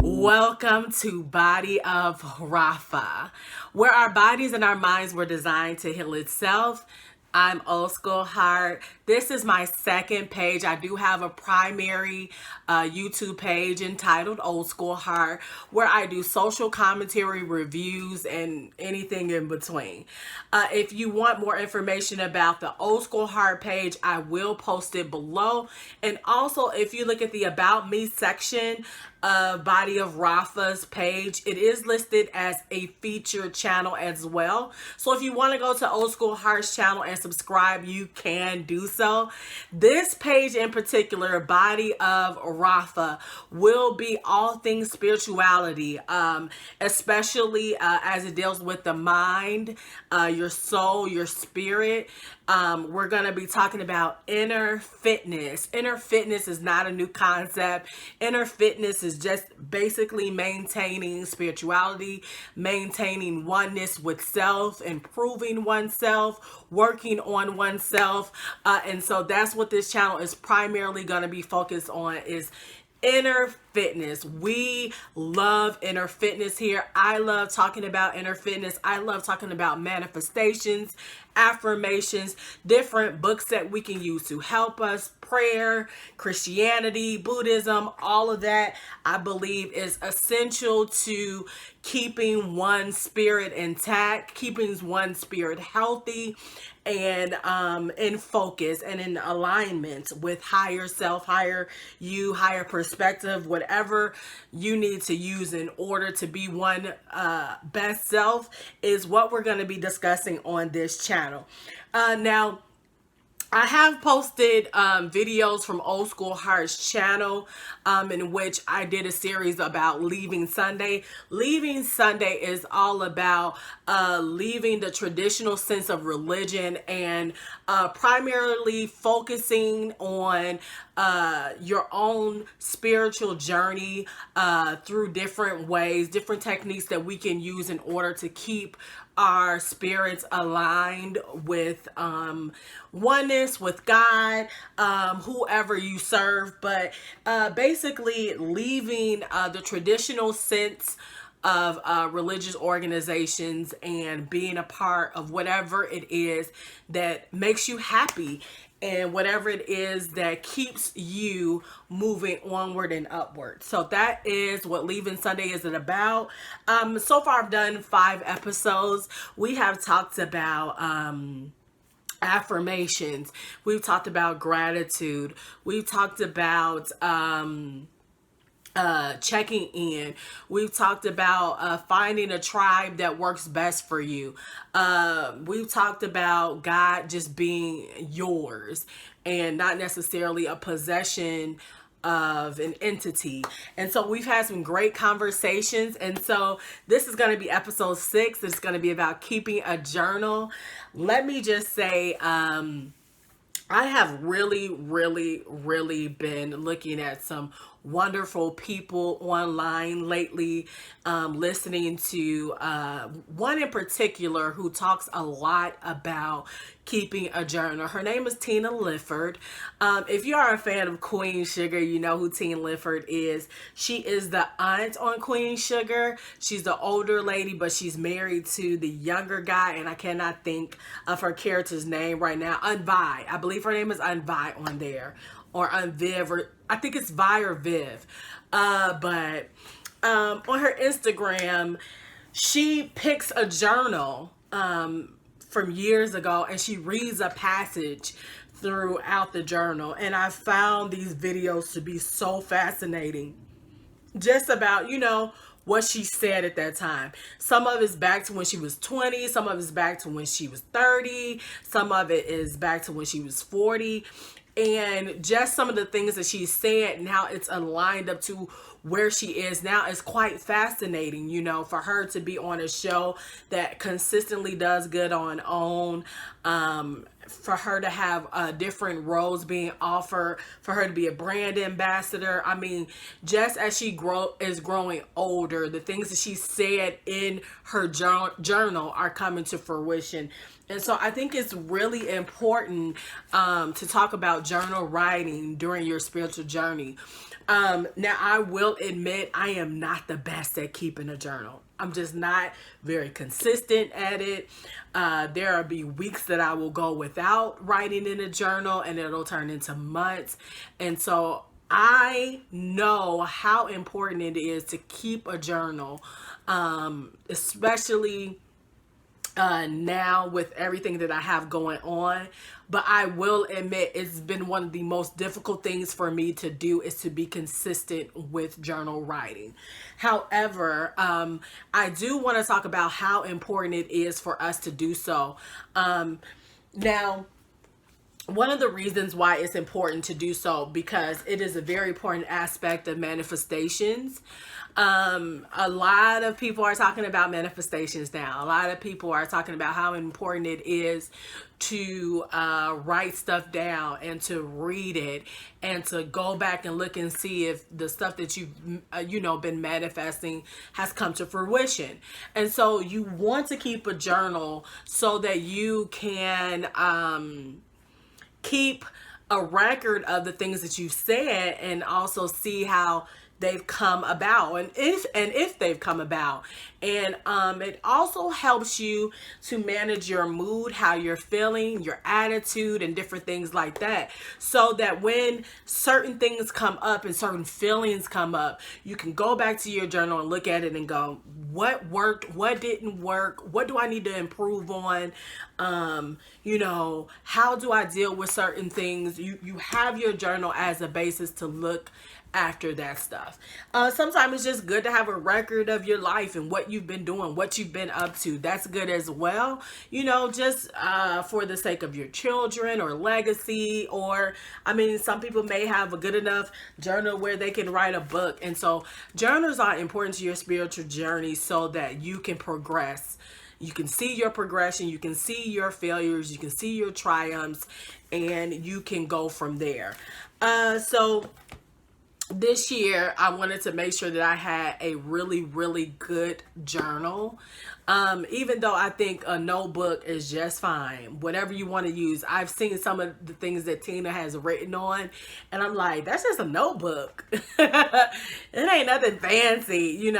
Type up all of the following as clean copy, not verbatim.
Welcome to Body of Rafa, where our bodies and our minds were designed to heal itself. I'm OldskoolHeart. This is my second page. I do have a primary YouTube page entitled OldskoolHeart, where I do social commentary, reviews, and anything in between. If you want more information about the OldskoolHeart page, I will post it below. And also, if you look at the About Me section of Body of Rafa's page, it is listed as a featured channel as well. So if you want to go to OldskoolHeart's channel and subscribe, you can do so. This page in particular, Body of Rafa, will be all things spirituality, especially as it deals with the mind, your soul, your spirit. We're going to be talking about inner fitness. Inner fitness is not a new concept. Inner fitness is just basically maintaining spirituality, maintaining oneness with self, improving oneself, working on oneself. And so that's what this channel is primarily going to be focused on, is inner fitness. We love inner fitness here. I love talking about inner fitness. I love talking about manifestations, affirmations, different books that we can use to help us, prayer, Christianity, Buddhism, all of that I believe is essential to keeping one's spirit intact, keeping one's spirit healthy, and in focus and in alignment with higher self, higher you, higher perspective, whatever you need to use in order to be one best self is what we're going to be discussing on this channel. Now, I have posted videos from OldskoolHeart's channel in which I did a series about leaving Sunday. Leaving Sunday is all about leaving the traditional sense of religion and primarily focusing on your own spiritual journey through different ways, different techniques that we can use in order to keep our spirits aligned with oneness, with God, whoever you serve, but basically leaving the traditional sense of religious organizations and being a part of whatever it is that makes you happy and whatever it is that keeps you moving onward and upward. So that is what Leaving Sunday is about. So far I've done 5 episodes. We have talked about affirmations. We've talked about gratitude. We've talked about checking in. We've talked about finding a tribe that works best for you. We've talked about God just being yours and not necessarily a possession of an entity. And so we've had some great conversations. And so this is going to be episode 6. It's going to be about keeping a journal. Let me just say, I have really been looking at some wonderful people online lately, listening to one in particular who talks a lot about keeping a journal. Her name is Tina Lifford. If you are a fan of Queen Sugar, you know who Tina Lifford is. She is the aunt on Queen Sugar. She's the older lady, but she's married to the younger guy, and I cannot think of her character's name right now. Unvi. I believe her name is Unvi on there. Or Unviv, or I think it's Vi or Viv. But on her Instagram, she picks a journal from years ago and she reads a passage throughout the journal. And I found these videos to be so fascinating. Just about, you know, what she said at that time. Some of it's back to when she was 20. Some of it's back to when she was 30. Some of it is back to when she was 40. And just some of the things that she said and how it's aligned up to where she is now is quite fascinating, you know, for her to be on a show that consistently does good on OWN, for her to have different roles being offered, for her to be a brand ambassador. I mean, just as she is growing older, the things that she said in her journal are coming to fruition. And so I think it's really important to talk about journal writing during your spiritual journey. Now, I will will admit I am not the best at keeping a journal. I'm just not very consistent at it. There will be weeks that I will go without writing in a journal, and it'll turn into months. And so I know how important it is to keep a journal, especially now with everything that I have going on. But I will admit it's been one of the most difficult things for me to do, is to be consistent with journal writing. However, I do want to talk about how important it is for us to do so. Now, one of the reasons why it's important to do so, because it is a very important aspect of manifestations. A lot of people are talking about manifestations now. A lot of people are talking about how important it is to write stuff down and to read it and to go back and look and see if the stuff that you've been manifesting has come to fruition. And so you want to keep a journal so that you can keep a record of the things that you've said, and also see how they've come about, and if they've come about. And it also helps you to manage your mood, how you're feeling, your attitude, and different things like that, so that when certain things come up and certain feelings come up, you can go back to your journal and look at it and go, what worked, what didn't work, what do I need to improve on, how do I deal with certain things. You have your journal as a basis to look after that stuff. Sometimes it's just good to have a record of your life and what you've been doing, what you've been up to. That's good as well, just for the sake of your children or legacy. Or some people may have a good enough journal where they can write a book. And so journals are important to your spiritual journey, so that you can progress. You can see your progression, you can see your failures, you can see your triumphs, and you can go from there. So this year, I wanted to make sure that I had a really, really good journal. Even though I think a notebook is just fine, whatever you want to use. I've seen some of the things that Tina has written on, and I'm like, that's just a notebook. It ain't nothing fancy,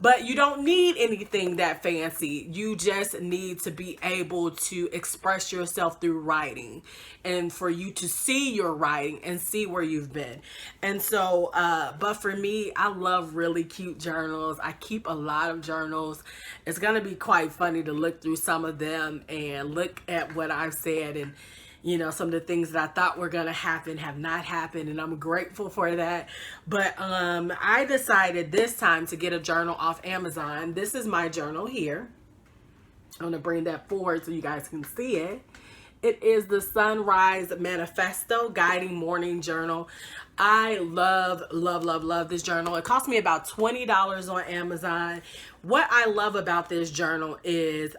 but you don't need anything that fancy. You just need to be able to express yourself through writing, and for you to see your writing and see where you've been. And so, but for me, I love really cute journals. I keep a lot of journals. It's going to be quite funny to look through some of them and look at what I've said, and some of the things that I thought were going to happen have not happened, and I'm grateful for that. But I decided this time to get a journal off Amazon. This is my journal here. I'm going to bring that forward so you guys can see it. It is the Sunrise Manifesto Guiding Morning Journal. I love, love, love, love this journal. It cost me about $20 on Amazon. What I love about this journal is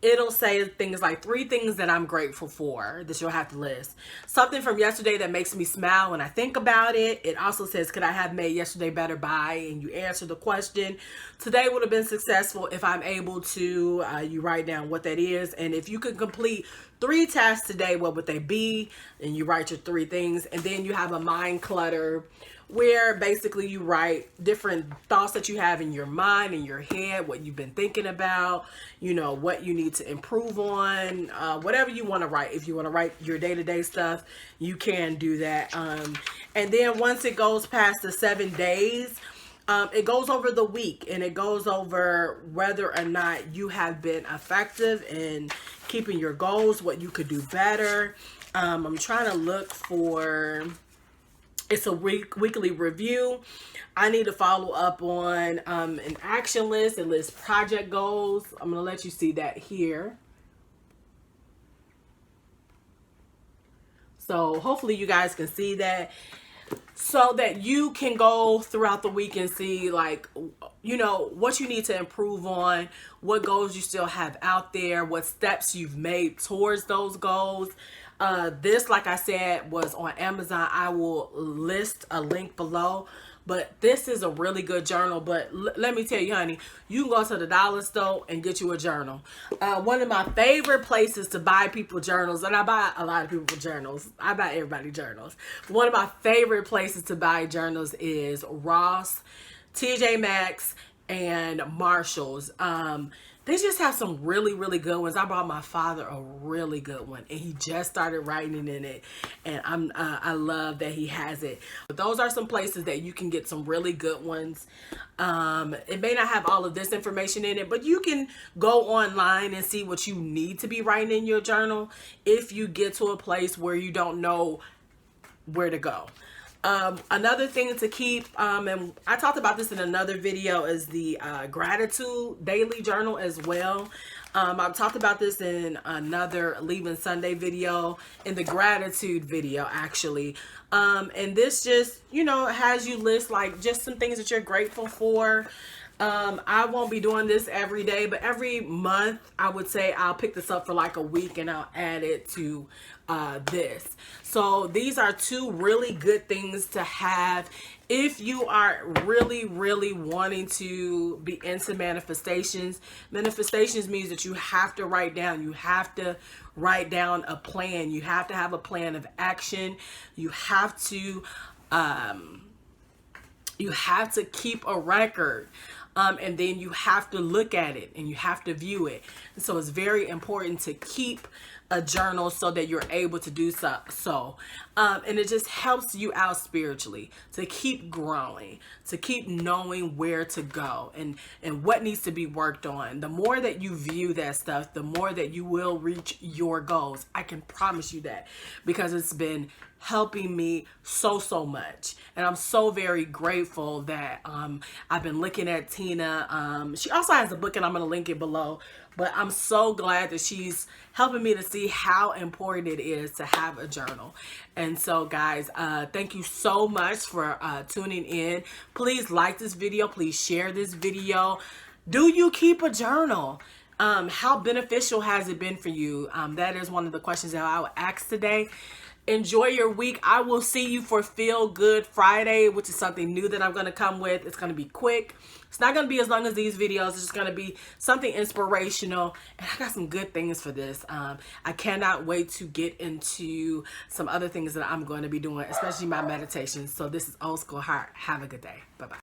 it'll say things like 3 things that I'm grateful for that you'll have to list. Something from yesterday that makes me smile when I think about it. It also says, could I have made yesterday better by? And you answer the question. Today would have been successful if I'm able to. You write down what that is. And if you could complete 3 tasks today, what would they be? And you write your 3 things. And then you have a mind clutter, where basically you write different thoughts that you have in your mind, in your head, what you've been thinking about, what you need to improve on, whatever you want to write. If you want to write your day-to-day stuff, you can do that. And then once it goes past the 7 days, it goes over the week, and it goes over whether or not you have been effective in keeping your goals, what you could do better. I'm trying to look for... It's a weekly review. I need to follow up on an action list. It lists project goals. I'm going to let you see that here. So hopefully you guys can see that, so that you can go throughout the week and see, like, what you need to improve on, what goals you still have out there, what steps you've made towards those goals. This, like I said, was on Amazon. I will list a link below. but this is a really good journal. But let me tell you, honey, you can go to the dollar store and get you a journal. One of my favorite places to buy people journals, and I buy a lot of people journals. I buy everybody journals. One of my favorite places to buy journals is Ross, TJ Maxx, and Marshalls. They just have some really, really good ones. I bought my father a really good one, and he just started writing in it, and I love that he has it. But those are some places that you can get some really good ones. It may not have all of this information in it, but you can go online and see what you need to be writing in your journal if you get to a place where you don't know where to go. Another thing to keep, and I talked about this in another video, is the gratitude daily journal as well. I've talked about this in another Leaving Sunday video, in the gratitude video actually. And this just, you know, has you list like just some things that you're grateful for. I won't be doing this every day, but every month I would say I'll pick this up for like a week and I'll add it to this. So these are two really good things to have if you are really, really wanting to be into manifestations. Manifestations means that you have to write down. You have to write down a plan. You have to have a plan of action. You have to keep a record. And then you have to look at it and you have to view it. And so it's very important to keep a journal so that you're able to do so. And it just helps you out spiritually to keep growing, to keep knowing where to go and what needs to be worked on. The more that you view that stuff, the more that you will reach your goals. I can promise you that, because it's been helping me so much, and I'm so very grateful that I've been looking at Tina. She also has a book, and I'm gonna link it below, but I'm so glad that she's helping me to see how important it is to have a journal. And so guys, thank you so much for tuning in. Please like this video, please share this video. Do you keep a journal? How beneficial has it been for you? That is one of the questions that I will ask today. Enjoy your week. I will see you for Feel Good Friday, which is something new that I'm going to come with. It's going to be quick. It's not going to be as long as these videos. It's just going to be something inspirational. And I got some good things for this. I cannot wait to get into some other things that I'm going to be doing, especially my meditations. So this is Old School Heart. Have a good day. Bye-bye.